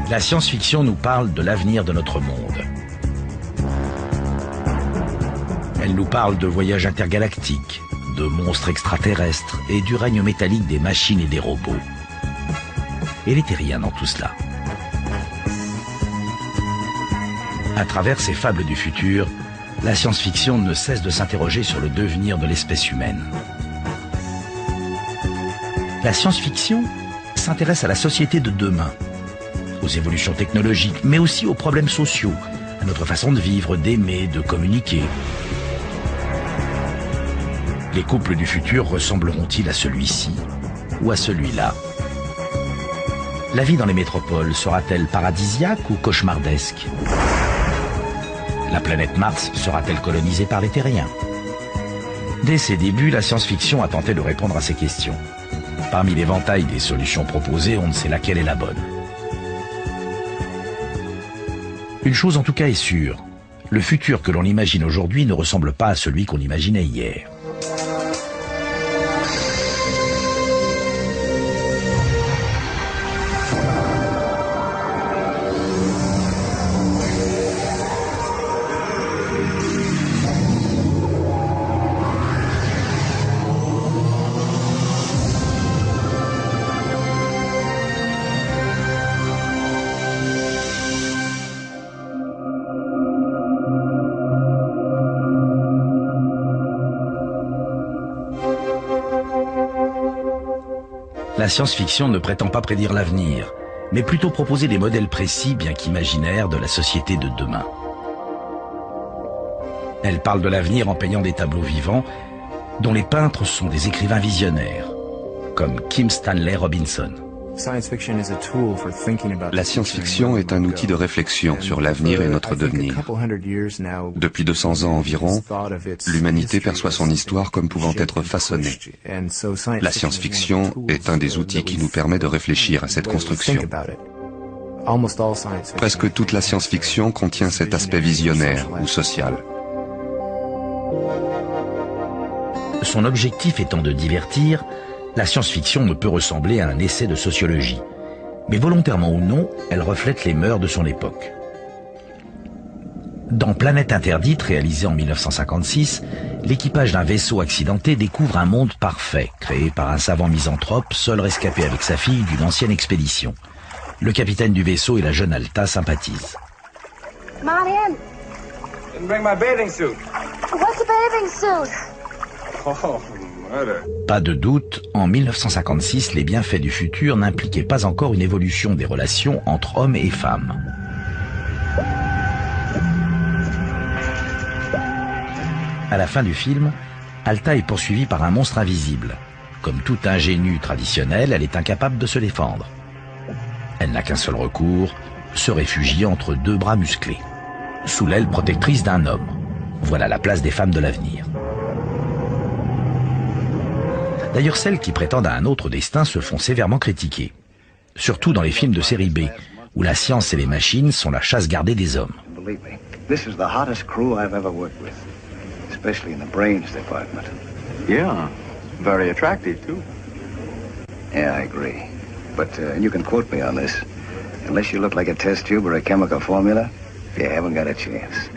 La science-fiction nous parle de l'avenir de notre monde. Elle nous parle de voyages intergalactiques, de monstres extraterrestres et du règne métallique des machines et des robots. Et les terriens dans tout cela. À travers ces fables du futur, la science-fiction ne cesse de s'interroger sur le devenir de l'espèce humaine. La science-fiction s'intéresse à la société de demain, aux évolutions technologiques, mais aussi aux problèmes sociaux, à notre façon de vivre, d'aimer, de communiquer. Les couples du futur ressembleront-ils à celui-ci ou à celui-là? La vie dans les métropoles sera-t-elle paradisiaque ou cauchemardesque? La planète Mars sera-t-elle colonisée par les terriens? Dès ses débuts, la science-fiction a tenté de répondre à ces questions. Parmi l'éventail des solutions proposées, on ne sait laquelle est la bonne. Une chose en tout cas est sûre, le futur que l'on imagine aujourd'hui ne ressemble pas à celui qu'on imaginait hier. La science-fiction ne prétend pas prédire l'avenir, mais plutôt proposer des modèles précis, bien qu'imaginaires, de la société de demain. Elle parle de l'avenir en peignant des tableaux vivants, dont les peintres sont des écrivains visionnaires, comme Kim Stanley Robinson. La science-fiction est un outil de réflexion sur l'avenir et notre devenir. Depuis 200 ans environ, l'humanité perçoit son histoire comme pouvant être façonnée. La science-fiction est un des outils qui nous permet de réfléchir à cette construction. Presque toute la science-fiction contient cet aspect visionnaire ou social. Son objectif étant de divertir, la science-fiction ne peut ressembler à un essai de sociologie. Mais volontairement ou non, elle reflète les mœurs de son époque. Dans Planète Interdite, réalisé en 1956, l'équipage d'un vaisseau accidenté découvre un monde parfait, créé par un savant misanthrope, seul rescapé avec sa fille d'une ancienne expédition. Le capitaine du vaisseau et la jeune Alta sympathisent. Marianne! Didn't bring my bathing suit. What's a bathing suit? Oh, murder. Pas de doute, en 1956, les bienfaits du futur n'impliquaient pas encore une évolution des relations entre hommes et femmes. À la fin du film, Alta est poursuivie par un monstre invisible. Comme tout ingénu traditionnel, elle est incapable de se défendre. Elle n'a qu'un seul recours, se réfugier entre deux bras musclés, sous l'aile protectrice d'un homme. Voilà la place des femmes de l'avenir. D'ailleurs, celles qui prétendent à un autre destin se font sévèrement critiquer. Surtout dans les films de série B, où la science et les machines sont la chasse gardée des hommes. Especially in the brains department. Yeah, very attractive too. Yeah, I agree. But you can quote me on this. Unless you look like a test tube or a chemical formula, you haven't got a chance.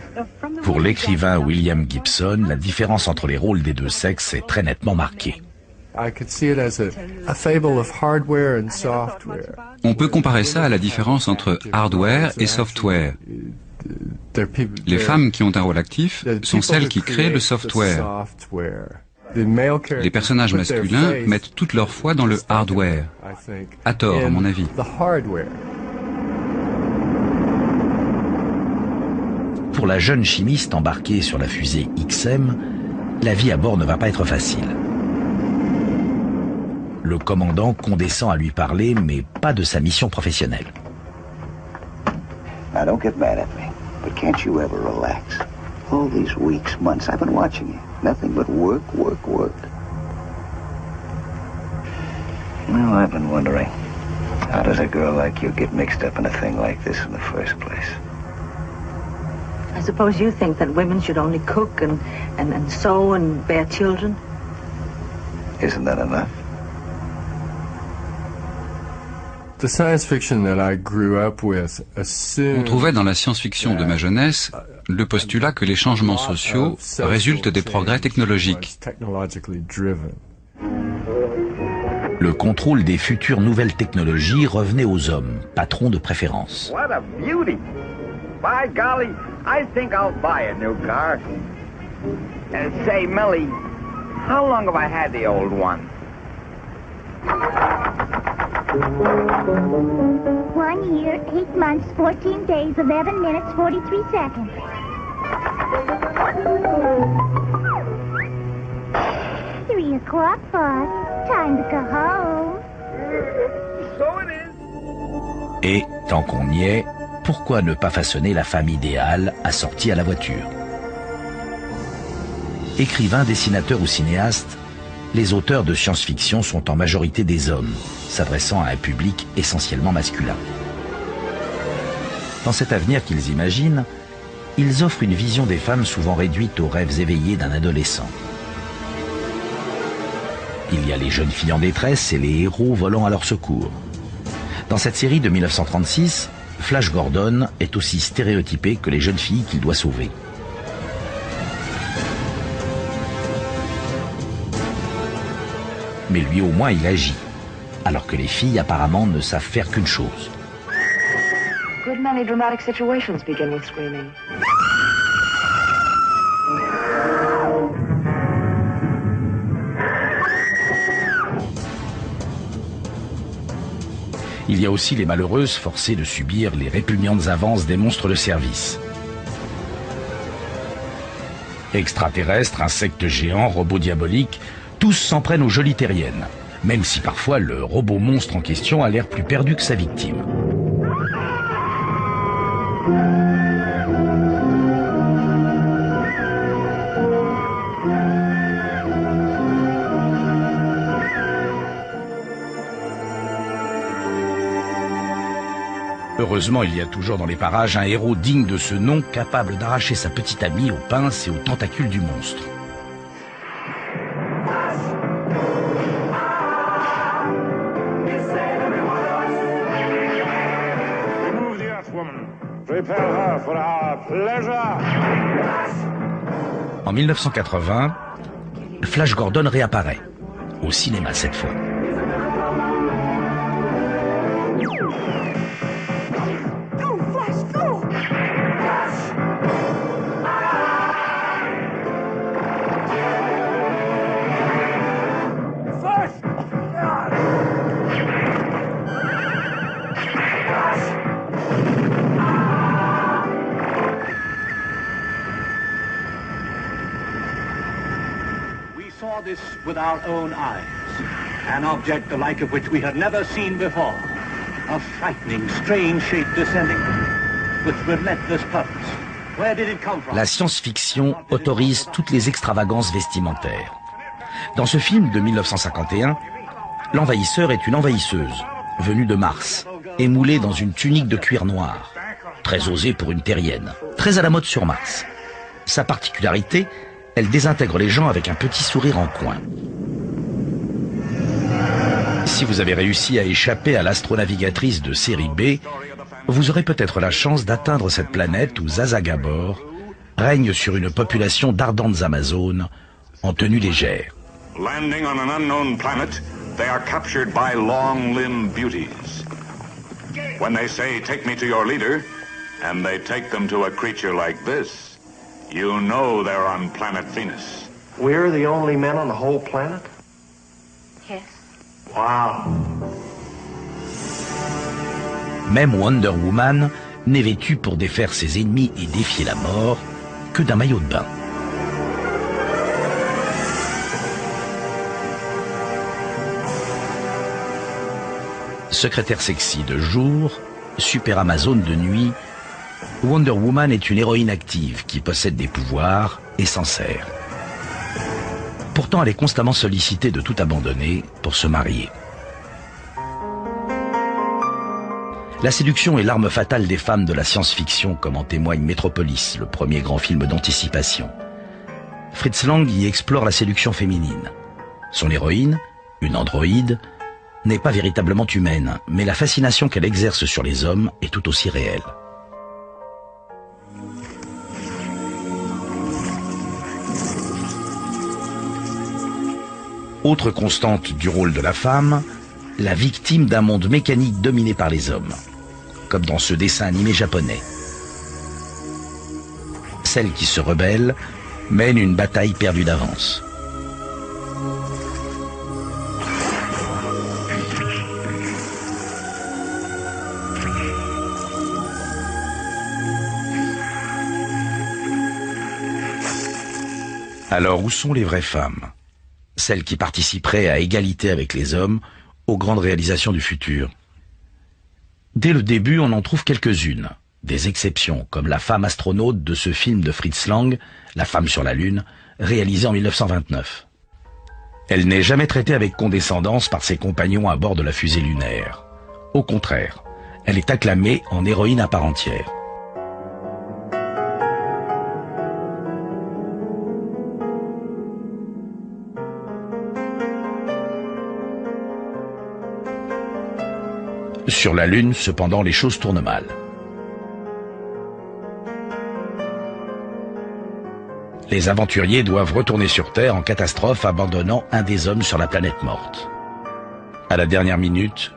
Pour l'écrivain William Gibson, la différence entre les rôles des deux sexes est très nettement marquée. On peut comparer ça à la différence entre hardware et software. Les femmes qui ont un rôle actif sont celles qui créent le software. Les personnages masculins mettent toute leur foi dans le hardware. À tort, à mon avis. Pour la jeune chimiste embarquée sur la fusée XM, la vie à bord ne va pas être facile. Le commandant condescend à lui parler, mais pas de sa mission professionnelle. Now don't get mad at me, but can't you ever relax? All these weeks, months, I've been watching you. Nothing but work, work, work. Well, I've been wondering, how does a girl like you get mixed up in a thing like this in the first place? I suppose you think that women should only cook and sew and bear children? Isn't that enough? On trouvait dans la science-fiction de ma jeunesse le postulat que les changements sociaux résultent des progrès technologiques. Le contrôle des futures nouvelles technologies revenait aux hommes, patrons de préférence. What a beauty! By golly, I think I'll buy a new car. Say, Millie, how long have I had the old one? 1 year, 8 months, 14 days, 11 minutes, 43 seconds. 3 o'clock, boss. Time to go home. So it is. Et, tant qu'on y est, pourquoi ne pas façonner la femme idéale assortie à la voiture? Écrivains, dessinateurs ou cinéastes, les auteurs de science-fiction sont en majorité des hommes, s'adressant à un public essentiellement masculin. Dans cet avenir qu'ils imaginent, ils offrent une vision des femmes souvent réduite aux rêves éveillés d'un adolescent. Il y a les jeunes filles en détresse et les héros volant à leur secours. Dans cette série de 1936, Flash Gordon est aussi stéréotypé que les jeunes filles qu'il doit sauver. Mais lui au moins il agit, alors que les filles apparemment ne savent faire qu'une chose. Good many dramatic situations begin with screaming. Il y a aussi les malheureuses forcées de subir les répugnantes avances des monstres de service. Extraterrestres, insectes géants, robots diaboliques, tous s'en prennent aux jolies terriennes, même si parfois le robot monstre en question a l'air plus perdu que sa victime. Heureusement, il y a toujours dans les parages un héros digne de ce nom, capable d'arracher sa petite amie aux pinces et aux tentacules du monstre. En 1980, Flash Gordon réapparaît, au cinéma cette fois. This with our own eyes, an object the like of which we had never seen before, a frightening, strange shape descending with relentless purpose. Where did it come from? La science-fiction autorise toutes les extravagances vestimentaires. Dans ce film de 1951, l'envahisseur est une envahisseuse, venue de Mars, émoulée dans une tunique de cuir noir, très osée pour une terrienne, très à la mode sur Mars. Sa particularité, elle désintègre les gens avec un petit sourire en coin. Si vous avez réussi à échapper à l'astronavigatrice de série B, vous aurez peut-être la chance d'atteindre cette planète où Zsa Gabor règne sur une population d'ardentes Amazones en tenue légère. Landing on an unknown planet, they are captured by long-limbed beauties. When they say, "Take me to your leader," and they take them to a creature like this, you know they're on planet Venus. We're the only men on the whole planet? Yes. Wow. Même Wonder Woman n'est vêtue pour défaire ses ennemis et défier la mort que d'un maillot de bain. Secrétaire sexy de jour, super Amazone de nuit, Wonder Woman est une héroïne active qui possède des pouvoirs et s'en sert. Pourtant, elle est constamment sollicitée de tout abandonner pour se marier. La séduction est l'arme fatale des femmes de la science-fiction, comme en témoigne Metropolis, le premier grand film d'anticipation. Fritz Lang y explore la séduction féminine. Son héroïne, une androïde, n'est pas véritablement humaine, mais la fascination qu'elle exerce sur les hommes est tout aussi réelle. Autre constante du rôle de la femme, la victime d'un monde mécanique dominé par les hommes, comme dans ce dessin animé japonais. Celle qui se rebelle mène une bataille perdue d'avance. Alors où sont les vraies femmes? Celles qui participeraient à égalité avec les hommes aux grandes réalisations du futur. Dès le début, on en trouve quelques-unes. Des exceptions, comme la femme astronaute de ce film de Fritz Lang, La femme sur la Lune, réalisé en 1929. Elle n'est jamais traitée avec condescendance par ses compagnons à bord de la fusée lunaire. Au contraire, elle est acclamée en héroïne à part entière. Sur la Lune, cependant, les choses tournent mal. Les aventuriers doivent retourner sur Terre en catastrophe, abandonnant un des hommes sur la planète morte. À la dernière minute,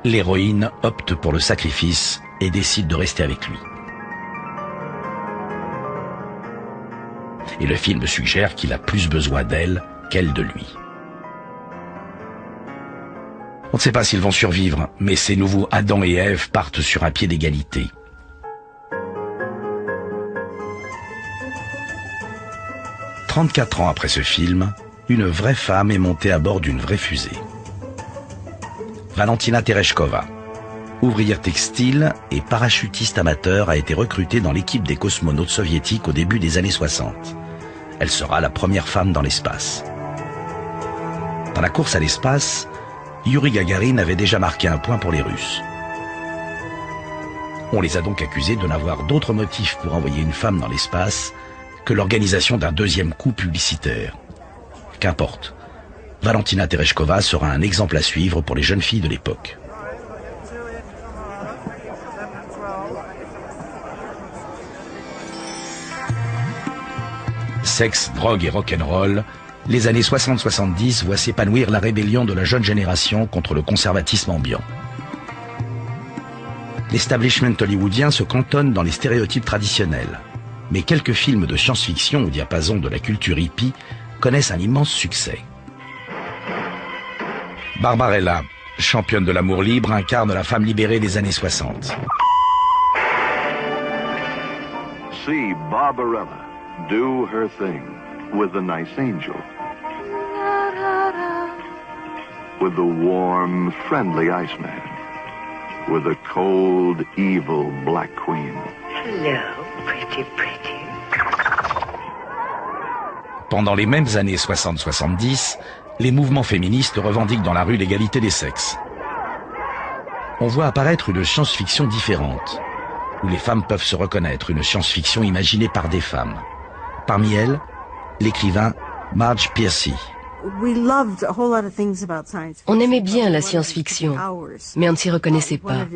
l'héroïne opte pour le sacrifice et décide de rester avec lui. Et le film suggère qu'il a plus besoin d'elle qu'elle de lui. On ne sait pas s'ils vont survivre, mais ces nouveaux Adam et Ève partent sur un pied d'égalité. « 34 ans après ce film, une vraie femme est montée à bord d'une vraie fusée. Valentina Tereshkova, ouvrière textile et parachutiste amateur, a été recrutée dans l'équipe des cosmonautes soviétiques au début des années 60. Elle sera la première femme dans l'espace. Dans la course à l'espace, Yuri Gagarin avait déjà marqué un point pour les Russes. On les a donc accusés de n'avoir d'autre motif pour envoyer une femme dans l'espace que l'organisation d'un deuxième coup publicitaire. Qu'importe, Valentina Tereshkova sera un exemple à suivre pour les jeunes filles de l'époque. Sexe, drogue et rock'n'roll, les années 60-70 voient s'épanouir la rébellion de la jeune génération contre le conservatisme ambiant. L'establishment hollywoodien se cantonne dans les stéréotypes traditionnels, mais quelques films de science-fiction au diapason de la culture hippie connaissent un immense succès. Barbarella, championne de l'amour libre, incarne la femme libérée des années 60. See Barbarella do her thing with the nice angel. With the warm, friendly Iceman. With the cold, evil Black Queen. Hello, pretty. Pendant les mêmes années 60-70, les mouvements féministes revendiquent dans la rue l'égalité des sexes. On voit apparaître une science-fiction différente, où les femmes peuvent se reconnaître, une science-fiction imaginée par des femmes. Parmi elles, l'écrivain Marge Piercy. On aimait bien la science-fiction, mais on ne s'y reconnaissait pas.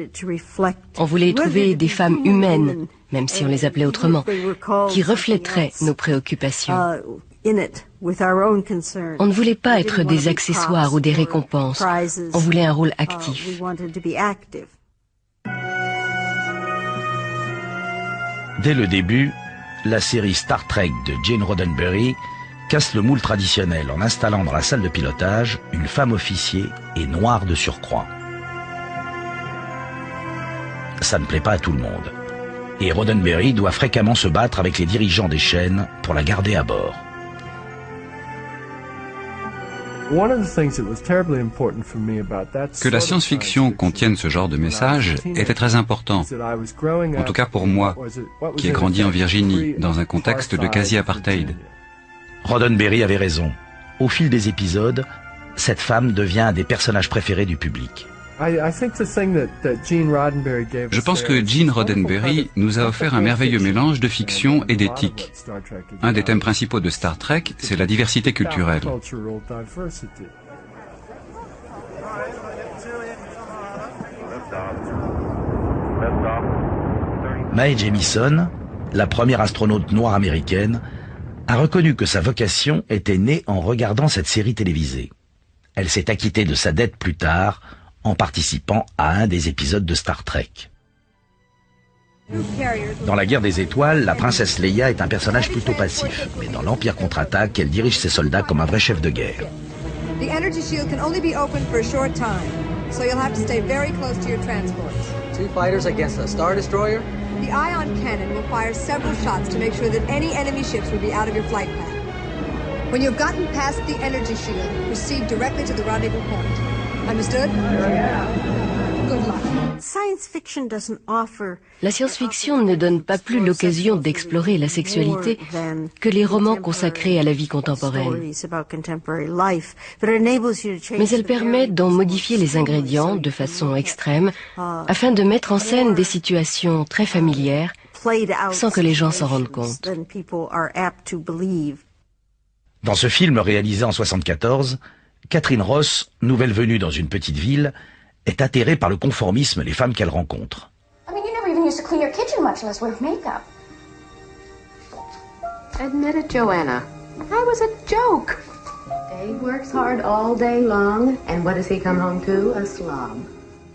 On voulait y trouver des femmes humaines, même si on les appelait autrement, qui reflèteraient nos préoccupations. On ne voulait pas être des accessoires ou des récompenses, on voulait un rôle actif. Dès le début, la série Star Trek de Gene Roddenberry casse le moule traditionnel en installant dans la salle de pilotage une femme officier et noire de surcroît. Ça ne plaît pas à tout le monde. Et Roddenberry doit fréquemment se battre avec les dirigeants des chaînes pour la garder à bord. Que la science-fiction contienne ce genre de message était très important, en tout cas pour moi, qui ai grandi en Virginie, dans un contexte de quasi-apartheid. Roddenberry avait raison. Au fil des épisodes, cette femme devient un des personnages préférés du public. Je pense que Gene Roddenberry nous a offert un merveilleux mélange de fiction et d'éthique. Un des thèmes principaux de Star Trek, c'est la diversité culturelle. Mae Jemison, la première astronaute noire américaine, a reconnu que sa vocation était née en regardant cette série télévisée. Elle s'est acquittée de sa dette plus tard en participant à un des épisodes de Star Trek. Dans la guerre des étoiles, la princesse Leia est un personnage plutôt passif, mais dans l'Empire contre-attaque, elle dirige ses soldats comme un vrai chef de guerre. The energy shield can only be opened for a short time, so you'll have to stay very close to your transports. 2 fighters against a Star Destroyer? The ion cannon will fire several shots to make sure that any enemy ships will be out of your flight path. When you've gotten past the energy shield, proceed directly to the rendezvous point. Understood? Good luck. La science-fiction ne donne pas plus l'occasion d'explorer la sexualité que les romans consacrés à la vie contemporaine. Mais elle permet d'en modifier les ingrédients de façon extrême afin de mettre en scène des situations très familières sans que les gens s'en rendent compte. Dans ce film réalisé en 1974, Catherine Ross, nouvelle venue dans une petite ville, est atterrée par le conformisme des femmes qu'elle rencontre. Admit it, Joanna. I was a joke. Dave works hard all day long, and what does he come home to? A slob.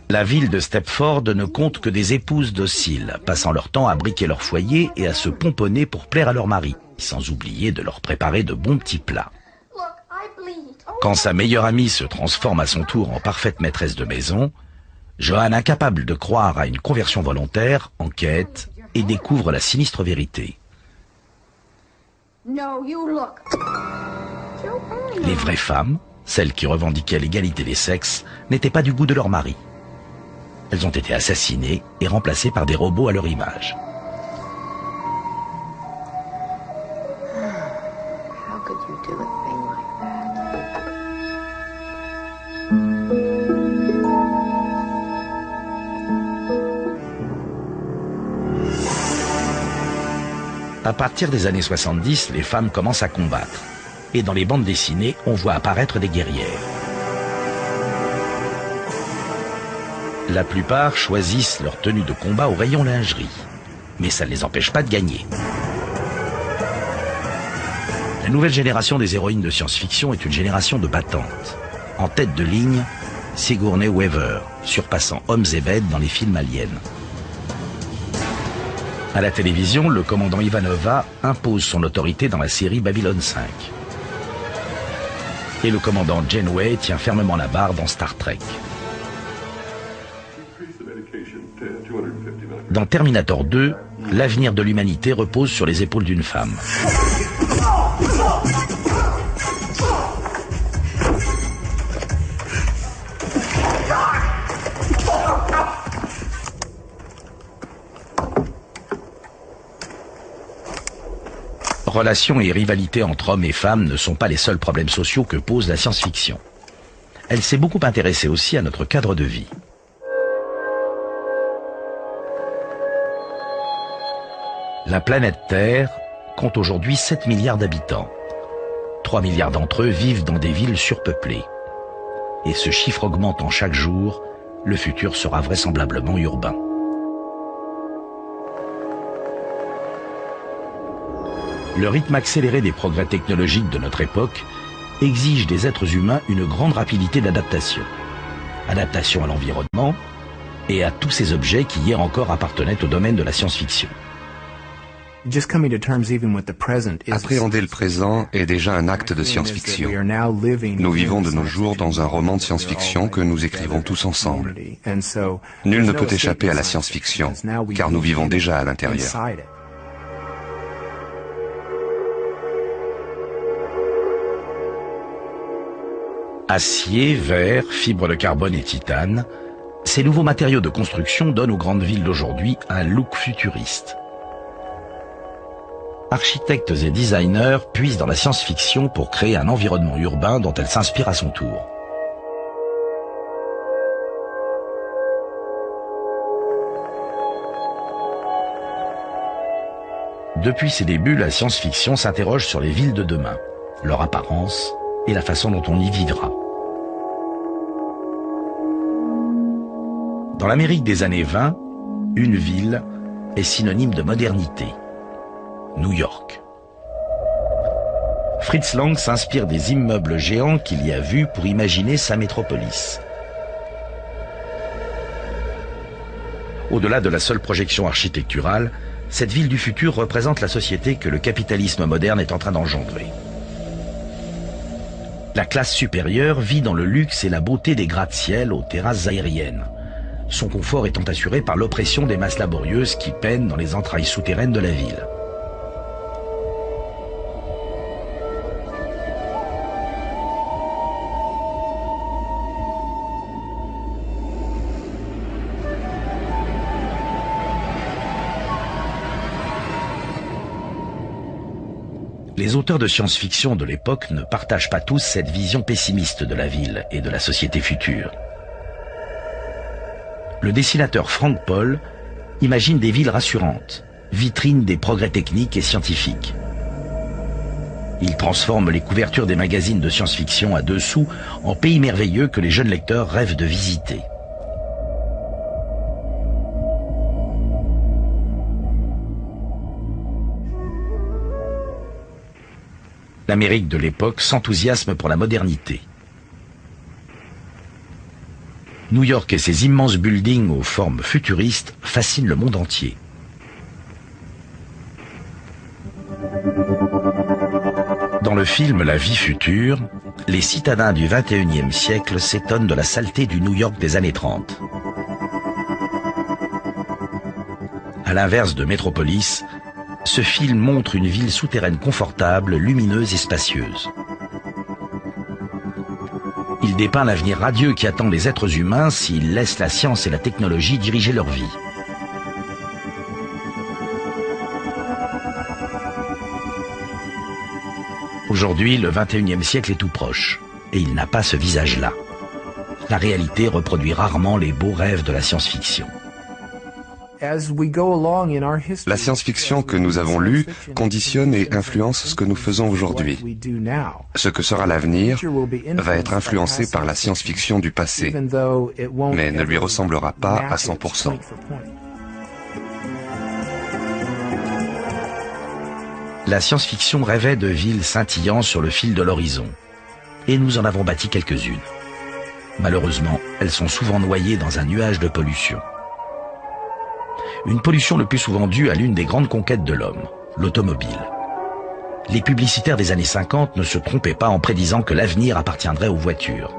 La ville de Stepford ne compte que des épouses dociles, passant leur temps à briquer leur foyer et à se pomponner pour plaire à leur mari, sans oublier de leur préparer de bons petits plats. Quand sa meilleure amie se transforme à son tour en parfaite maîtresse de maison, Joanne, incapable de croire à une conversion volontaire, enquête et découvre la sinistre vérité. Les vraies femmes, celles qui revendiquaient l'égalité des sexes, n'étaient pas du goût de leur mari. Elles ont été assassinées et remplacées par des robots à leur image. À partir des années 70, les femmes commencent à combattre. Et dans les bandes dessinées, on voit apparaître des guerrières. La plupart choisissent leur tenue de combat au rayon lingerie. Mais ça ne les empêche pas de gagner. La nouvelle génération des héroïnes de science-fiction est une génération de battantes. En tête de ligne, Sigourney Weaver, surpassant hommes et bêtes dans les films aliens. À la télévision, le commandant Ivanova impose son autorité dans la série Babylon 5. Et le commandant Janeway tient fermement la barre dans Star Trek. Dans Terminator 2, l'avenir de l'humanité repose sur les épaules d'une femme. Relations et rivalités entre hommes et femmes ne sont pas les seuls problèmes sociaux que pose la science-fiction. Elle s'est beaucoup intéressée aussi à notre cadre de vie. La planète Terre compte aujourd'hui 7 milliards d'habitants. 3 milliards d'entre eux vivent dans des villes surpeuplées. Et ce chiffre augmentant chaque jour, le futur sera vraisemblablement urbain. Le rythme accéléré des progrès technologiques de notre époque exige des êtres humains une grande rapidité d'adaptation. Adaptation à l'environnement et à tous ces objets qui hier encore appartenaient au domaine de la science-fiction. Appréhender le présent est déjà un acte de science-fiction. Nous vivons de nos jours dans un roman de science-fiction que nous écrivons tous ensemble. Nul ne peut échapper à la science-fiction, car nous vivons déjà à l'intérieur. Acier, verre, fibres de carbone et titane, ces nouveaux matériaux de construction donnent aux grandes villes d'aujourd'hui un look futuriste. Architectes et designers puisent dans la science-fiction pour créer un environnement urbain dont elle s'inspire à son tour. Depuis ses débuts, la science-fiction s'interroge sur les villes de demain, leur apparence et la façon dont on y vivra. Dans l'Amérique des années 20, une ville, est synonyme de modernité. New York. Fritz Lang s'inspire des immeubles géants qu'il y a vus pour imaginer sa métropolis. Au-delà de la seule projection architecturale, cette ville du futur représente la société que le capitalisme moderne est en train d'engendrer. La classe supérieure vit dans le luxe et la beauté des gratte-ciel aux terrasses aériennes, son confort étant assuré par l'oppression des masses laborieuses qui peinent dans les entrailles souterraines de la ville. Les auteurs de science-fiction de l'époque ne partagent pas tous cette vision pessimiste de la ville et de la société future. Le dessinateur Frank Paul imagine des villes rassurantes, vitrines des progrès techniques et scientifiques. Il transforme les couvertures des magazines de science-fiction à 2 sous en pays merveilleux que les jeunes lecteurs rêvent de visiter. L'Amérique de l'époque s'enthousiasme pour la modernité. New York et ses immenses buildings aux formes futuristes fascinent le monde entier. Dans le film La vie future, les citadins du XXIe siècle s'étonnent de la saleté du New York des années 30. À l'inverse de Metropolis, ce film montre une ville souterraine confortable, lumineuse et spacieuse. Il dépeint l'avenir radieux qui attend les êtres humains s'ils laissent la science et la technologie diriger leur vie. Aujourd'hui, le XXIe siècle est tout proche, et il n'a pas ce visage-là. La réalité reproduit rarement les beaux rêves de la science-fiction. La science-fiction que nous avons lue conditionne et influence ce que nous faisons aujourd'hui. Ce que sera l'avenir va être influencé par la science-fiction du passé, mais ne lui ressemblera pas à 100%. La science-fiction rêvait de villes scintillant sur le fil de l'horizon, et nous en avons bâti quelques-unes. Malheureusement, elles sont souvent noyées dans un nuage de pollution. Une pollution le plus souvent due à l'une des grandes conquêtes de l'homme, l'automobile. Les publicitaires des années 50 ne se trompaient pas en prédisant que l'avenir appartiendrait aux voitures.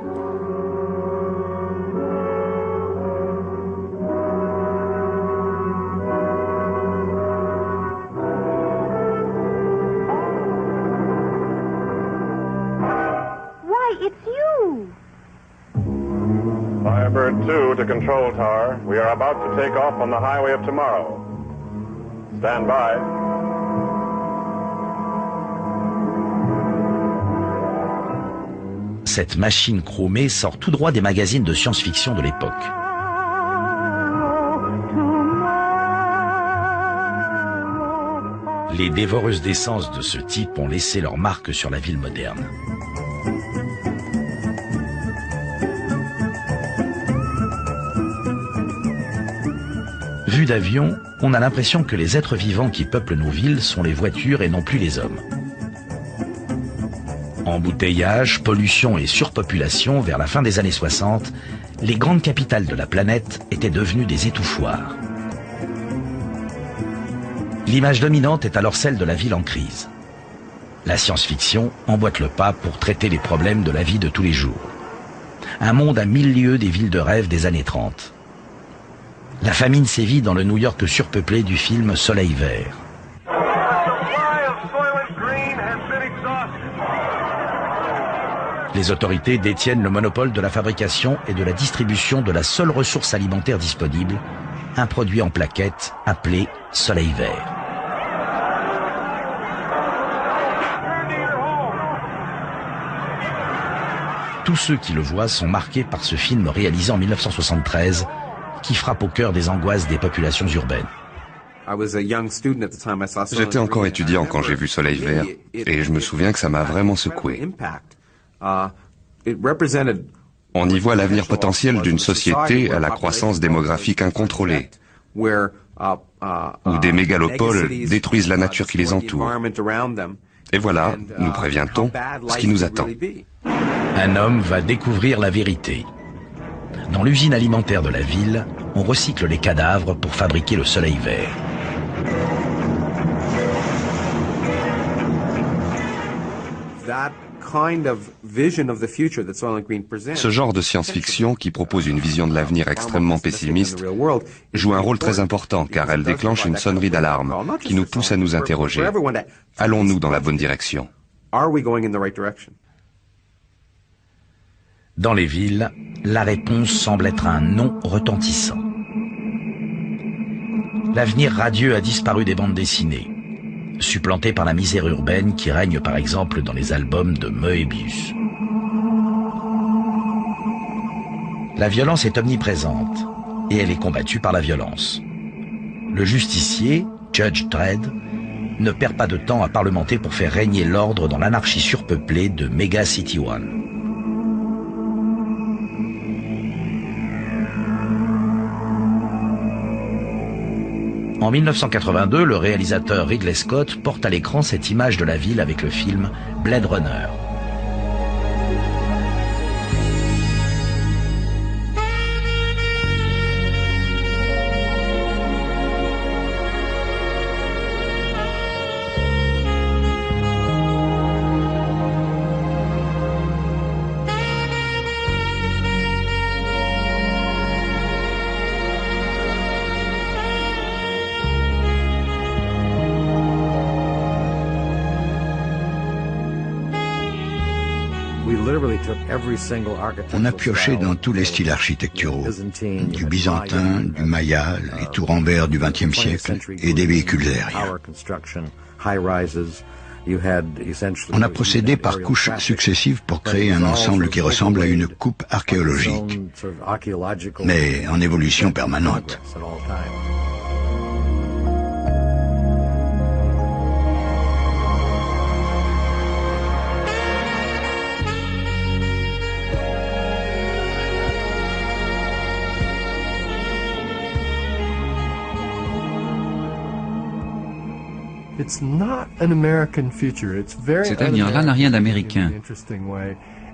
Firebird 2 to Control Tower. We are about to take off on the highway of tomorrow. Stand by. Cette machine chromée sort tout droit des magazines de science-fiction de l'époque. Les dévoreuses d'essence de ce type ont laissé leur marque sur la ville moderne. Vu d'avion, on a l'impression que les êtres vivants qui peuplent nos villes sont les voitures et non plus les hommes. Embouteillage, pollution et surpopulation, vers la fin des années 60, les grandes capitales de la planète étaient devenues des étouffoirs. L'image dominante est alors celle de la ville en crise. La science-fiction emboîte le pas pour traiter les problèmes de la vie de tous les jours. Un monde à 1000 lieues des villes de rêve des années 30. La famine sévit dans le New York surpeuplé du film Soleil vert. Les autorités détiennent le monopole de la fabrication et de la distribution de la seule ressource alimentaire disponible, un produit en plaquettes appelé Soleil vert. Tous ceux qui le voient sont marqués par ce film réalisé en 1973 qui frappe au cœur des angoisses des populations urbaines. J'étais encore étudiant quand j'ai vu Soleil vert et je me souviens que ça m'a vraiment secoué. On y voit l'avenir potentiel d'une société à la croissance démographique incontrôlée, où des mégalopoles détruisent la nature qui les entoure. Et voilà, nous prévient-on, ce qui nous attend. Un homme va découvrir la vérité. Dans l'usine alimentaire de la ville, on recycle les cadavres pour fabriquer le soleil vert. Ce genre de science-fiction, qui propose une vision de l'avenir extrêmement pessimiste, joue un rôle très important car elle déclenche une sonnerie d'alarme qui nous pousse à nous interroger. Allons-nous dans la bonne direction? Dans les villes, la réponse semble être un non retentissant. L'avenir radieux a disparu des bandes dessinées, supplanté par la misère urbaine qui règne par exemple dans les albums de Moebius. La violence est omniprésente et elle est combattue par la violence. Le justicier, Judge Dredd, ne perd pas de temps à parlementer pour faire régner l'ordre dans l'anarchie surpeuplée de Mega City One. En 1982, le réalisateur Ridley Scott porte à l'écran cette image de la ville avec le film Blade Runner. On a pioché dans tous les styles architecturaux, du byzantin, du maya, les tours en verre du XXe siècle et des véhicules aériens. On a procédé par couches successives pour créer un ensemble qui ressemble à une coupe archéologique, mais en évolution permanente. Cet avenir-là n'a rien d'américain.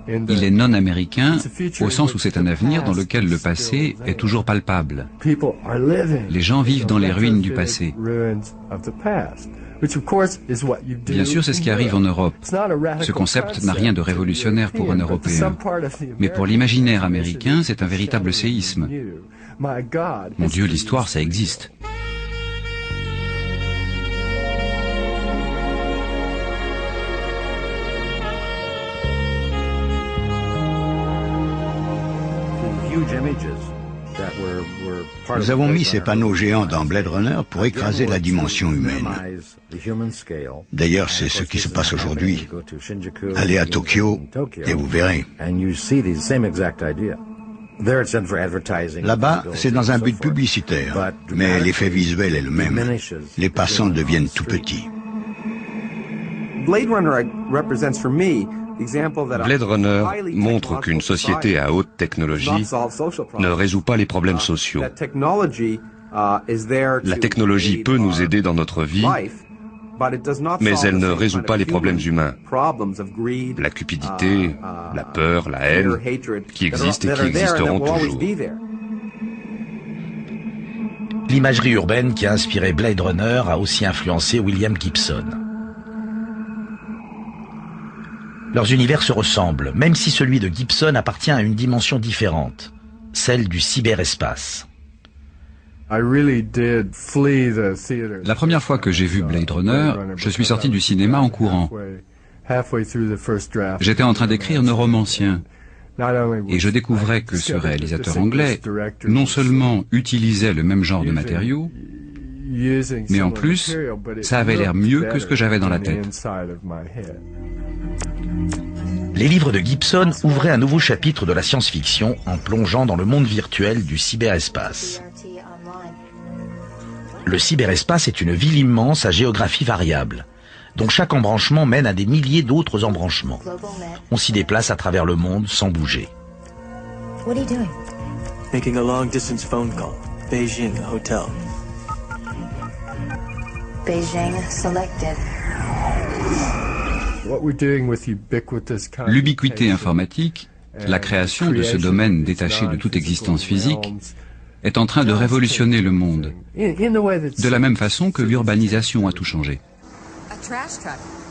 Il est non américain au sens où c'est un avenir dans lequel le passé est toujours palpable. Les gens vivent dans les ruines du passé. Bien sûr, c'est ce qui arrive en Europe. Ce concept n'a rien de révolutionnaire pour un Européen. Mais pour l'imaginaire américain, c'est un véritable séisme. Mon Dieu, l'histoire, ça existe. Nous avons mis ces panneaux géants dans Blade Runner pour écraser la dimension humaine. D'ailleurs, c'est ce qui se passe aujourd'hui. Allez à Tokyo et vous verrez. Là-bas, c'est dans un but publicitaire, mais l'effet visuel est le même. Les passants deviennent tout petits. Blade Runner montre qu'une société à haute technologie ne résout pas les problèmes sociaux. La technologie peut nous aider dans notre vie, mais elle ne résout pas les problèmes humains. La cupidité, la peur, la haine, qui existent et qui existeront toujours. L'imagerie urbaine qui a inspiré Blade Runner a aussi influencé William Gibson. Leurs univers se ressemblent, même si celui de Gibson appartient à une dimension différente, celle du cyberespace. La première fois que j'ai vu Blade Runner, je suis sorti du cinéma en courant. J'étais en train d'écrire Neuromancien. Et je découvrais que ce réalisateur anglais non seulement utilisait le même genre de matériaux, mais en plus, ça avait l'air mieux que ce que j'avais dans la tête. Les livres de Gibson ouvraient un nouveau chapitre de la science-fiction en plongeant dans le monde virtuel du cyberespace. Le cyberespace est une ville immense à géographie variable, dont chaque embranchement mène à des milliers d'autres embranchements. On s'y déplace à travers le monde sans bouger. What are you doing? Making a long-distance phone call. Beijing hotel. Beijing selected. L'ubiquité informatique, la création de ce domaine détaché de toute existence physique, est en train de révolutionner le monde, de la même façon que l'urbanisation a tout changé.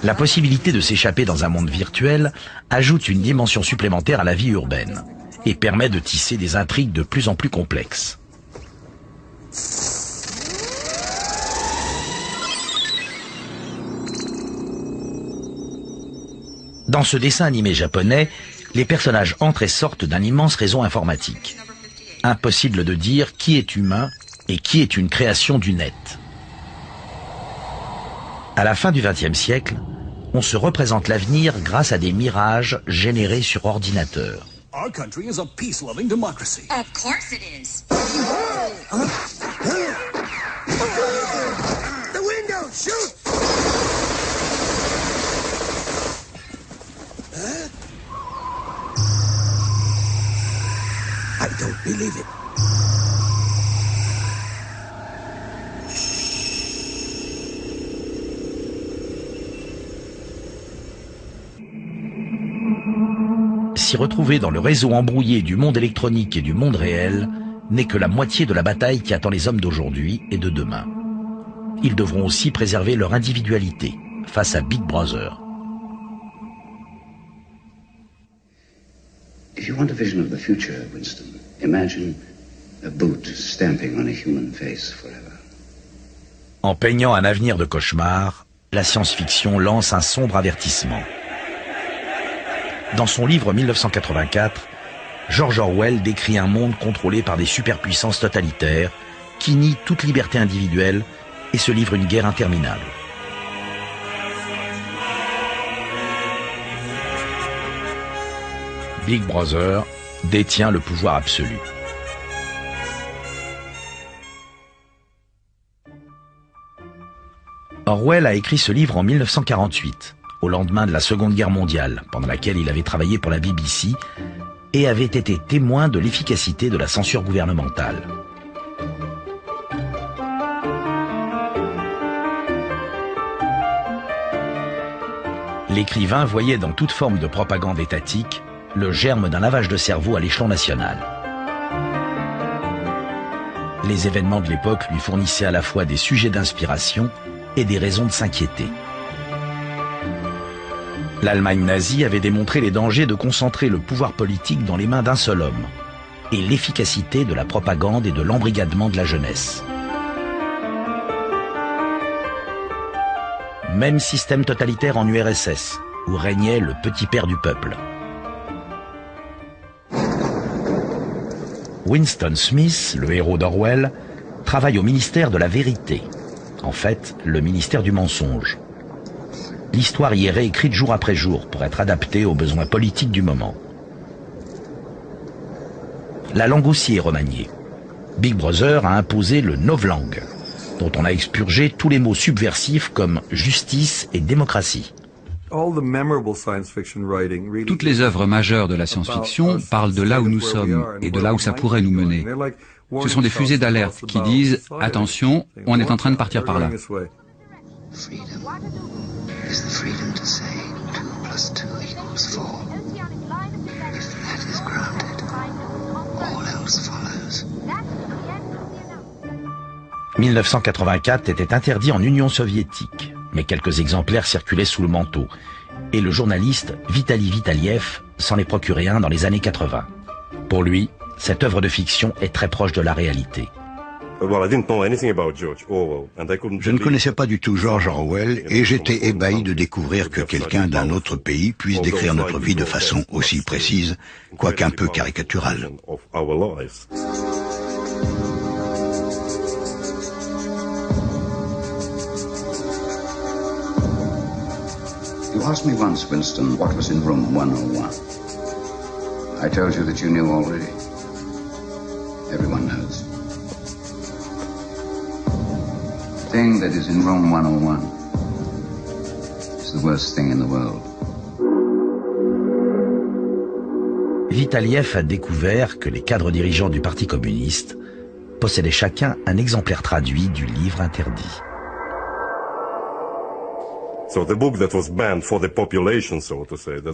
La possibilité de s'échapper dans un monde virtuel ajoute une dimension supplémentaire à la vie urbaine et permet de tisser des intrigues de plus en plus complexes. Dans ce dessin animé japonais, les personnages entrent et sortent d'un immense réseau informatique. Impossible de dire qui est humain et qui est une création du net. À la fin du XXe siècle, on se représente l'avenir grâce à des mirages générés sur ordinateur. Our country is a peace-loving democracy. Of course it is. The window, shoot! I don't believe it. S'y retrouver dans le réseau embrouillé du monde électronique et du monde réel n'est que la moitié de la bataille qui attend les hommes d'aujourd'hui et de demain. Ils devront aussi préserver leur individualité face à Big Brother. If you want a vision of the future, Winston, imagine a boot stamping on a human face forever. En peignant un avenir de cauchemar, la science-fiction lance un sombre avertissement. Dans son livre 1984, George Orwell décrit un monde contrôlé par des superpuissances totalitaires qui nient toute liberté individuelle et se livrent une guerre interminable. Big Brother détient le pouvoir absolu. Orwell a écrit ce livre en 1948, au lendemain de la Seconde Guerre mondiale, pendant laquelle il avait travaillé pour la BBC et avait été témoin de l'efficacité de la censure gouvernementale. L'écrivain voyait dans toute forme de propagande étatique le germe d'un lavage de cerveau à l'échelon national. Les événements de l'époque lui fournissaient à la fois des sujets d'inspiration et des raisons de s'inquiéter. L'Allemagne nazie avait démontré les dangers de concentrer le pouvoir politique dans les mains d'un seul homme et l'efficacité de la propagande et de l'embrigadement de la jeunesse. Même système totalitaire en URSS, où régnait le petit père du peuple. Winston Smith, le héros d'Orwell, travaille au ministère de la vérité. En fait, le ministère du mensonge. L'histoire y est réécrite jour après jour pour être adaptée aux besoins politiques du moment. La langue aussi est remaniée. Big Brother a imposé le novlangue, dont on a expurgé tous les mots subversifs comme justice et démocratie. Toutes les œuvres majeures de la science-fiction parlent de là où nous sommes et de là où ça pourrait nous mener. Ce sont des fusées d'alerte qui disent « Attention, on est en train de partir par là ». « 1984 était interdit en Union soviétique, mais quelques exemplaires circulaient sous le manteau, et le journaliste Vitali Vitaliev s'en est procuré un dans les années 80. Pour lui, cette œuvre de fiction est très proche de la réalité. Je ne connaissais pas du tout George Orwell et j'étais ébahi de découvrir que quelqu'un d'un autre pays puisse décrire notre vie de façon aussi précise, quoique un peu caricaturale. You asked me once, Winston, what was in room 101. I told you that you knew already. Everyone knows. The thing that is in room 101 is the worst thing in the world. Vitaliev a découvert que les cadres dirigeants du Parti communiste possédaient chacun un exemplaire traduit du livre interdit.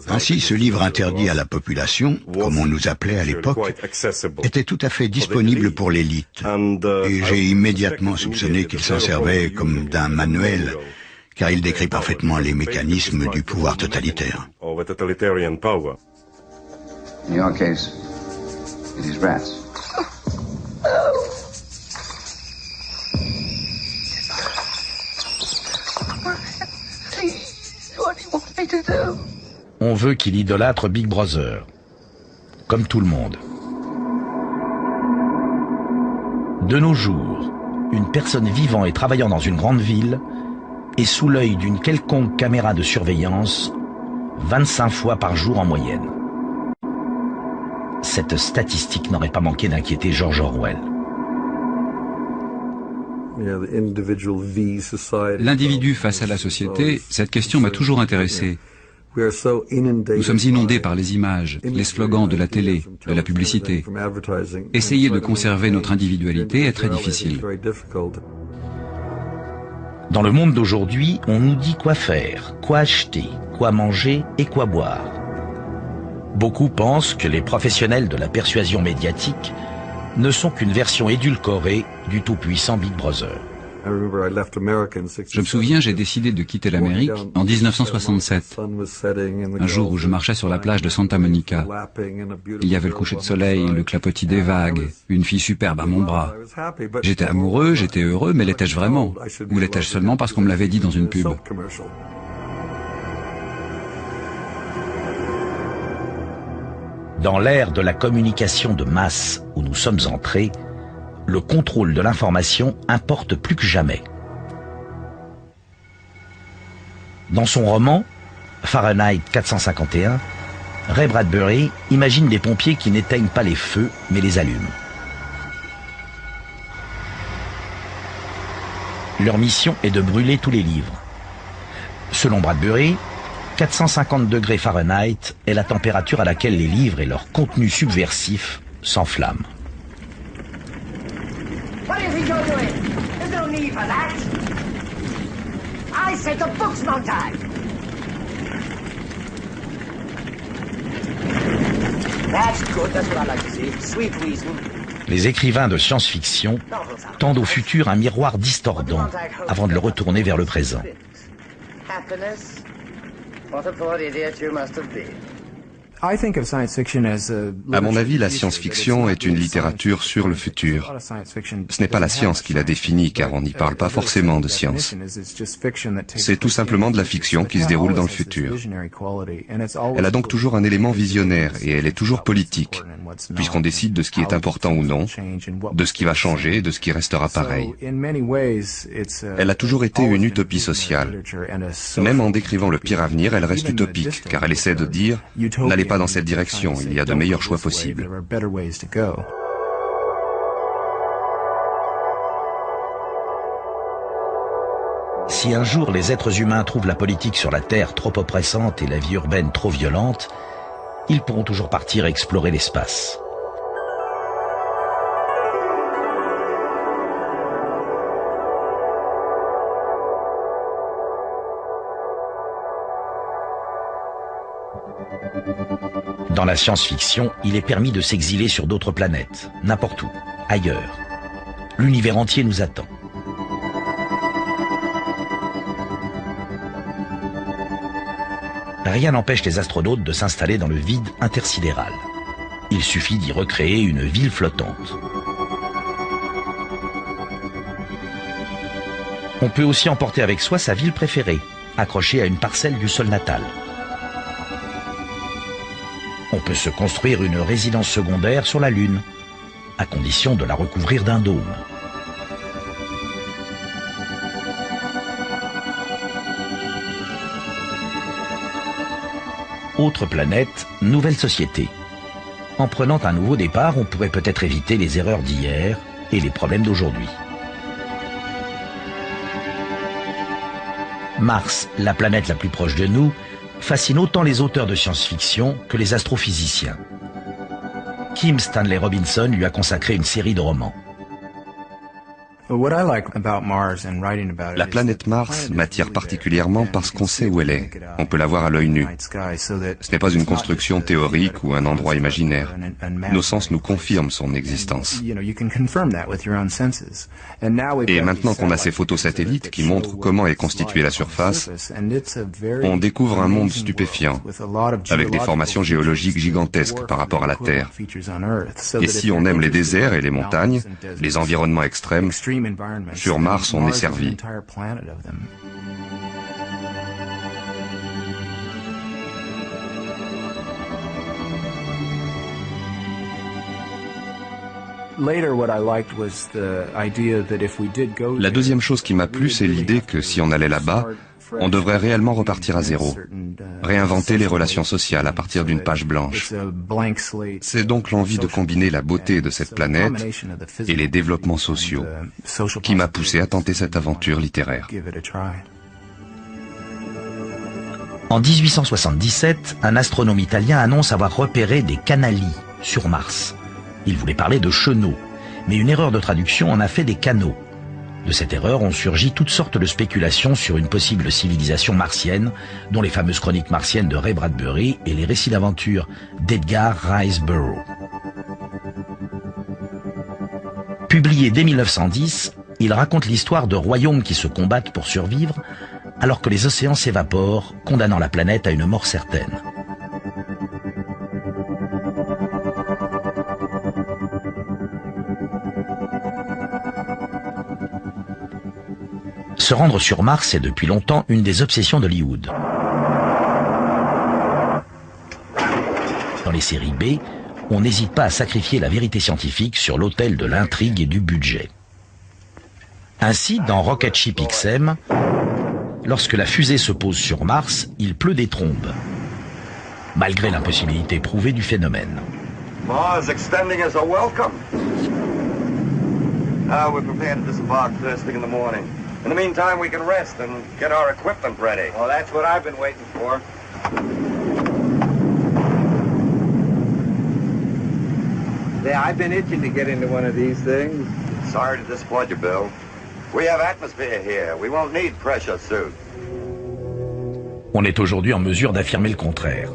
Ainsi, ce livre interdit à la population, comme on nous appelait à l'époque, était tout à fait disponible pour l'élite. Et j'ai immédiatement soupçonné qu'il s'en servait comme d'un manuel, car il décrit parfaitement les mécanismes du pouvoir totalitaire. In your case, it is rats. On veut qu'il idolâtre Big Brother, comme tout le monde. De nos jours, une personne vivant et travaillant dans une grande ville est sous l'œil d'une quelconque caméra de surveillance 25 fois par jour en moyenne. Cette statistique n'aurait pas manqué d'inquiéter George Orwell. L'individu face à la société, cette question m'a toujours intéressé. Nous sommes inondés par les images, les slogans de la télé, de la publicité. Essayer de conserver notre individualité est très difficile. Dans le monde d'aujourd'hui, on nous dit quoi faire, quoi acheter, quoi manger et quoi boire. Beaucoup pensent que les professionnels de la persuasion médiatique ne sont qu'une version édulcorée du tout-puissant Big Brother. Je me souviens, j'ai décidé de quitter l'Amérique en 1967, un jour où je marchais sur la plage de Santa Monica. Il y avait le coucher de soleil, le clapotis des vagues, une fille superbe à mon bras. J'étais amoureux, j'étais heureux, mais l'étais-je vraiment? Ou l'étais-je seulement parce qu'on me l'avait dit dans une pub? Dans l'ère de la communication de masse où nous sommes entrés, le contrôle de l'information importe plus que jamais. Dans son roman, Fahrenheit 451, Ray Bradbury imagine des pompiers qui n'éteignent pas les feux, mais les allument. Leur mission est de brûler tous les livres. Selon Bradbury, 450 degrés Fahrenheit est la température à laquelle les livres et leur contenu subversif s'enflamment. What do you think you're doing? There's no need for that. I said the books, Montag. That's good. That's what I like to see. Sweet reason. Les écrivains de science-fiction tendent au futur un miroir distordant avant de le retourner vers le présent. Happiness. What a poor idiot you must have been. À mon avis, la science-fiction est une littérature sur le futur. Ce n'est pas la science qui la définit, car on n'y parle pas forcément de science. C'est tout simplement de la fiction qui se déroule dans le futur. Elle a donc toujours un élément visionnaire, et elle est toujours politique, puisqu'on décide de ce qui est important ou non, de ce qui va changer et de ce qui restera pareil. Elle a toujours été une utopie sociale. Même en décrivant le pire avenir, elle reste utopique, car elle essaie de dire « n'allez pas dans cette direction, il y a de meilleurs choix possibles. » Si un jour les êtres humains trouvent la politique sur la Terre trop oppressante et la vie urbaine trop violente, ils pourront toujours partir explorer l'espace. Dans la science-fiction, il est permis de s'exiler sur d'autres planètes, n'importe où, ailleurs. L'univers entier nous attend. Rien n'empêche les astronautes de s'installer dans le vide intersidéral. Il suffit d'y recréer une ville flottante. On peut aussi emporter avec soi sa ville préférée, accrochée à une parcelle du sol natal. On peut se construire une résidence secondaire sur la Lune, à condition de la recouvrir d'un dôme. Autre planète, nouvelle société. En prenant un nouveau départ, on pourrait peut-être éviter les erreurs d'hier et les problèmes d'aujourd'hui. Mars, la planète la plus proche de nous, fascine autant les auteurs de science-fiction que les astrophysiciens. Kim Stanley Robinson lui a consacré une série de romans. La planète Mars m'attire particulièrement parce qu'on sait où elle est. On peut la voir à l'œil nu. Ce n'est pas une construction théorique ou un endroit imaginaire. Nos sens nous confirment son existence. Et maintenant qu'on a ces photos satellites qui montrent comment est constituée la surface, on découvre un monde stupéfiant, avec des formations géologiques gigantesques par rapport à la Terre. Et si on aime les déserts et les montagnes, les environnements extrêmes, sur Mars on est servi. La deuxième chose qui m'a plu, c'est l'idée que si on allait là-bas, on devrait réellement repartir à zéro, réinventer les relations sociales à partir d'une page blanche. C'est donc l'envie de combiner la beauté de cette planète et les développements sociaux qui m'a poussé à tenter cette aventure littéraire. En 1877, un astronome italien annonce avoir repéré des canali sur Mars. Il voulait parler de chenaux, mais une erreur de traduction en a fait des canaux. De cette erreur ont surgi toutes sortes de spéculations sur une possible civilisation martienne, dont les fameuses chroniques martiennes de Ray Bradbury et les récits d'aventure d'Edgar Rice Burroughs. Publié dès 1910, il raconte l'histoire de royaumes qui se combattent pour survivre, alors que les océans s'évaporent, condamnant la planète à une mort certaine. Se rendre sur Mars est depuis longtemps une des obsessions d'Hollywood. Dans les séries B, on n'hésite pas à sacrifier la vérité scientifique sur l'autel de l'intrigue et du budget. Ainsi, dans Rocket Ship XM, lorsque la fusée se pose sur Mars, il pleut des trombes, malgré l'impossibilité prouvée du phénomène. Mars extending as a welcome. We're prepared to disembark first thing in the morning. In the meantime, we can rest and get our equipment ready. Well, that's what I've been waiting for. Yeah, I've been itching to get into one of these things. Sorry to disappoint you, Bill. We have atmosphere here. We won't need pressure suit. On est aujourd'hui en mesure d'affirmer le contraire.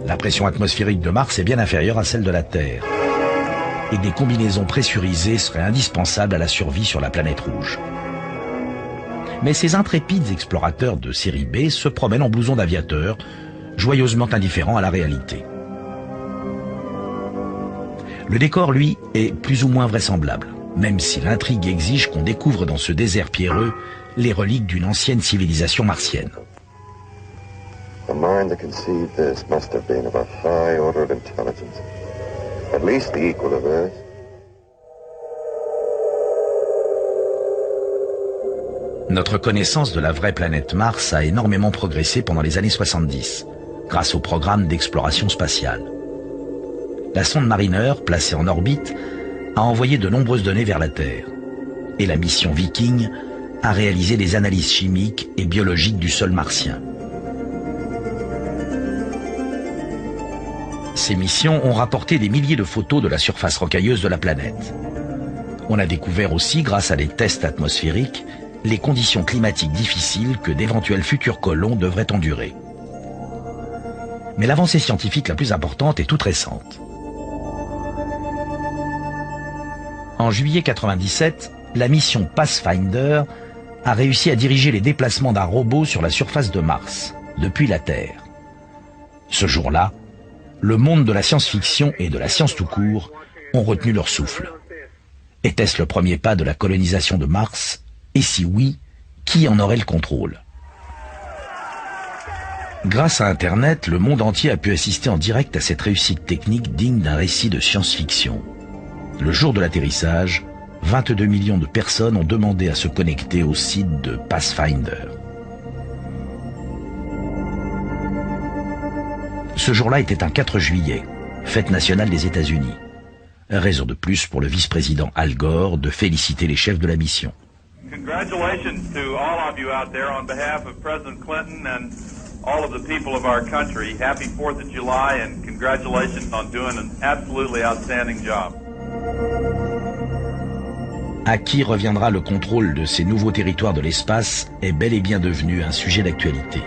La pression atmosphérique de Mars est bien inférieure à celle de la Terre. Et des combinaisons pressurisées seraient indispensables à la survie sur la planète rouge. Mais ces intrépides explorateurs de série B se promènent en blouson d'aviateur, joyeusement indifférents à la réalité. Le décor, lui, est plus ou moins vraisemblable, même si l'intrigue exige qu'on découvre dans ce désert pierreux les reliques d'une ancienne civilisation martienne. The mind that conceived this must have been of a high order of intelligence, at least the equal of Earth. Notre connaissance de la vraie planète Mars a énormément progressé pendant les années 70, grâce au programme d'exploration spatiale. La sonde Mariner, placée en orbite, a envoyé de nombreuses données vers la Terre. Et la mission Viking a réalisé des analyses chimiques et biologiques du sol martien. Ces missions ont rapporté des milliers de photos de la surface rocailleuse de la planète. On a découvert aussi, grâce à des tests atmosphériques, les conditions climatiques difficiles que d'éventuels futurs colons devraient endurer. Mais l'avancée scientifique la plus importante est toute récente. En juillet 1997, la mission Pathfinder a réussi à diriger les déplacements d'un robot sur la surface de Mars, depuis la Terre. Ce jour-là, le monde de la science-fiction et de la science tout court ont retenu leur souffle. Était-ce le premier pas de la colonisation de Mars ? Et si oui, qui en aurait le contrôle? Grâce à Internet, le monde entier a pu assister en direct à cette réussite technique digne d'un récit de science-fiction. Le jour de l'atterrissage, 22 millions de personnes ont demandé à se connecter au site de Pathfinder. Ce jour-là était un 4 juillet, fête nationale des États-Unis. Raison de plus pour le vice-président Al Gore de féliciter les chefs de la mission. Congratulations to all of you out there on behalf of President Clinton and all of the people of our country. Happy 4th of July and congratulations on doing an absolutely outstanding job. À qui reviendra le contrôle de ces nouveaux territoires de l'espace est bel et bien devenu un sujet d'actualité.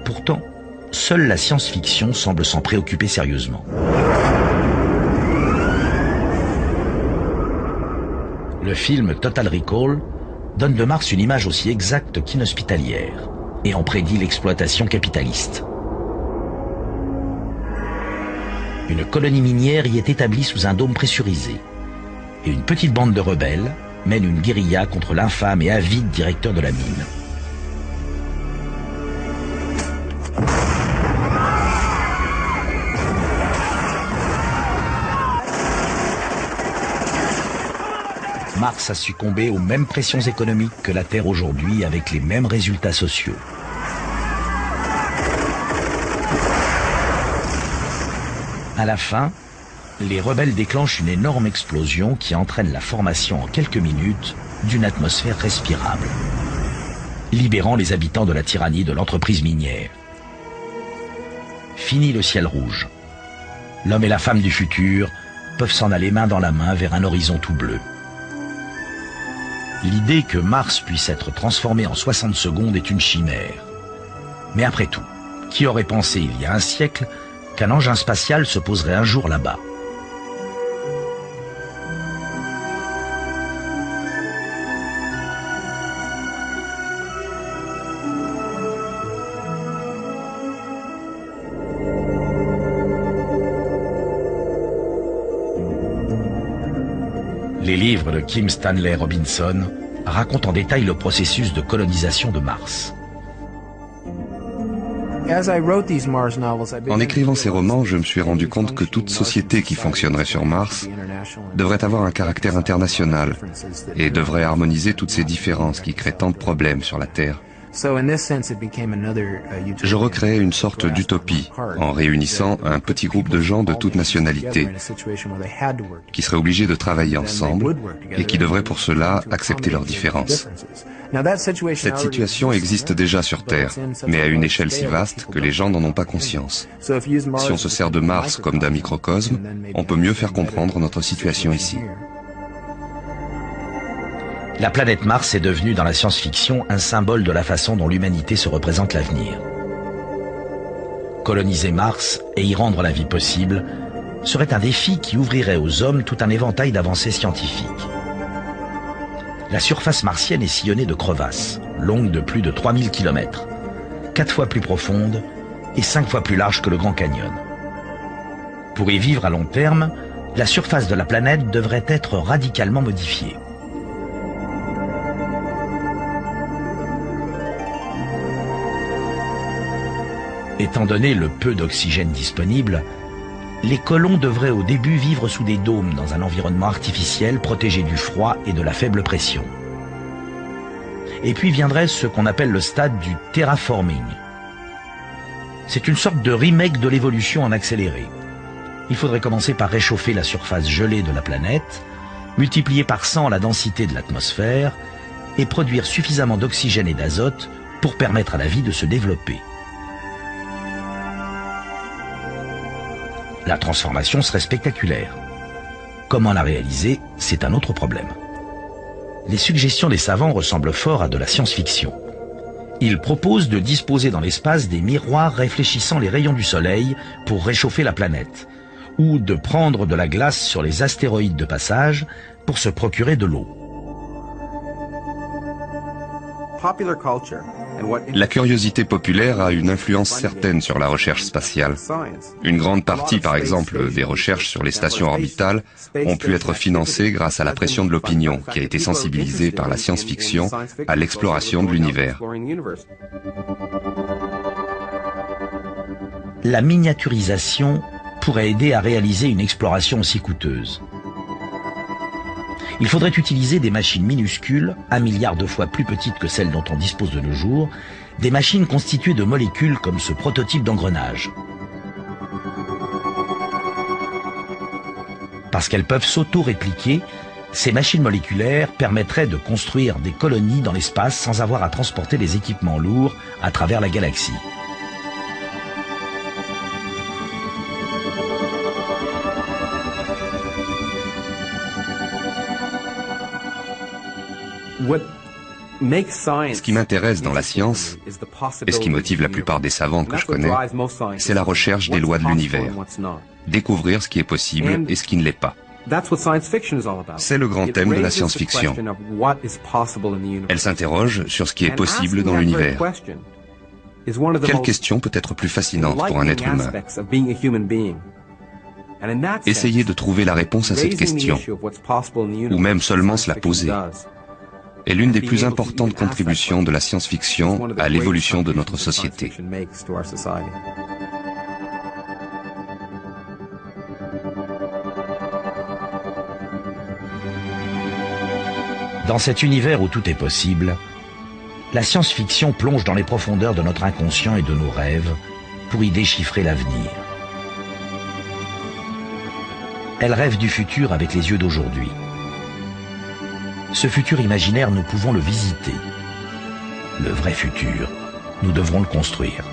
Pourtant, seule la science-fiction semble s'en préoccuper sérieusement. Le film Total Recall donne de Mars une image aussi exacte qu'inhospitalière et en prédit l'exploitation capitaliste. Une colonie minière y est établie sous un dôme pressurisé et une petite bande de rebelles mène une guérilla contre l'infâme et avide directeur de la mine. Mars a succombé aux mêmes pressions économiques que la Terre aujourd'hui, avec les mêmes résultats sociaux. À la fin, les rebelles déclenchent une énorme explosion qui entraîne la formation en quelques minutes d'une atmosphère respirable, libérant les habitants de la tyrannie de l'entreprise minière. Fini le ciel rouge. L'homme et la femme du futur peuvent s'en aller main dans la main vers un horizon tout bleu. L'idée que Mars puisse être transformé en 60 secondes est une chimère. Mais après tout, qui aurait pensé il y a un siècle qu'un engin spatial se poserait un jour là-bas? Les livres de Kim Stanley Robinson racontent en détail le processus de colonisation de Mars. En écrivant ces romans, je me suis rendu compte que toute société qui fonctionnerait sur Mars devrait avoir un caractère international et devrait harmoniser toutes ces différences qui créent tant de problèmes sur la Terre. Je recréais une sorte d'utopie en réunissant un petit groupe de gens de toutes nationalités qui seraient obligés de travailler ensemble et qui devraient pour cela accepter leurs différences. Cette situation existe déjà sur Terre, mais à une échelle si vaste que les gens n'en ont pas conscience. Si on se sert de Mars comme d'un microcosme, on peut mieux faire comprendre notre situation ici. La planète Mars est devenue dans la science-fiction un symbole de la façon dont l'humanité se représente l'avenir. Coloniser Mars et y rendre la vie possible serait un défi qui ouvrirait aux hommes tout un éventail d'avancées scientifiques. La surface martienne est sillonnée de crevasses, longues de plus de 3000 km, 4 fois plus profondes et 5 fois plus larges que le Grand Canyon. Pour y vivre à long terme, la surface de la planète devrait être radicalement modifiée. Étant donné le peu d'oxygène disponible, les colons devraient au début vivre sous des dômes dans un environnement artificiel protégé du froid et de la faible pression. Et puis viendrait ce qu'on appelle le stade du terraforming. C'est une sorte de remake de l'évolution en accéléré. Il faudrait commencer par réchauffer la surface gelée de la planète, multiplier par 100 la densité de l'atmosphère et produire suffisamment d'oxygène et d'azote pour permettre à la vie de se développer. La transformation serait spectaculaire. Comment la réaliser, c'est un autre problème. Les suggestions des savants ressemblent fort à de la science-fiction. Ils proposent de disposer dans l'espace des miroirs réfléchissant les rayons du soleil pour réchauffer la planète, ou de prendre de la glace sur les astéroïdes de passage pour se procurer de l'eau. La curiosité populaire a une influence certaine sur la recherche spatiale. Une grande partie, par exemple, des recherches sur les stations orbitales ont pu être financées grâce à la pression de l'opinion qui a été sensibilisée par la science-fiction à l'exploration de l'univers. La miniaturisation pourrait aider à réaliser une exploration aussi coûteuse. Il faudrait utiliser des machines minuscules, 1 milliard de fois plus petites que celles dont on dispose de nos jours, des machines constituées de molécules comme ce prototype d'engrenage. Parce qu'elles peuvent s'auto-répliquer, ces machines moléculaires permettraient de construire des colonies dans l'espace sans avoir à transporter des équipements lourds à travers la galaxie. Ce qui m'intéresse dans la science, et ce qui motive la plupart des savants que je connais, c'est la recherche des lois de l'univers. Découvrir ce qui est possible et ce qui ne l'est pas. C'est le grand thème de la science-fiction. Elle s'interroge sur ce qui est possible dans l'univers. Quelle question peut être plus fascinante pour un être humain? Essayez de trouver la réponse à cette question, ou même seulement se la poser, est l'une des plus importantes contributions de la science-fiction à l'évolution de notre société. Dans cet univers où tout est possible, la science-fiction plonge dans les profondeurs de notre inconscient et de nos rêves pour y déchiffrer l'avenir. Elle rêve du futur avec les yeux d'aujourd'hui. Ce futur imaginaire, nous pouvons le visiter. Le vrai futur, nous devrons le construire.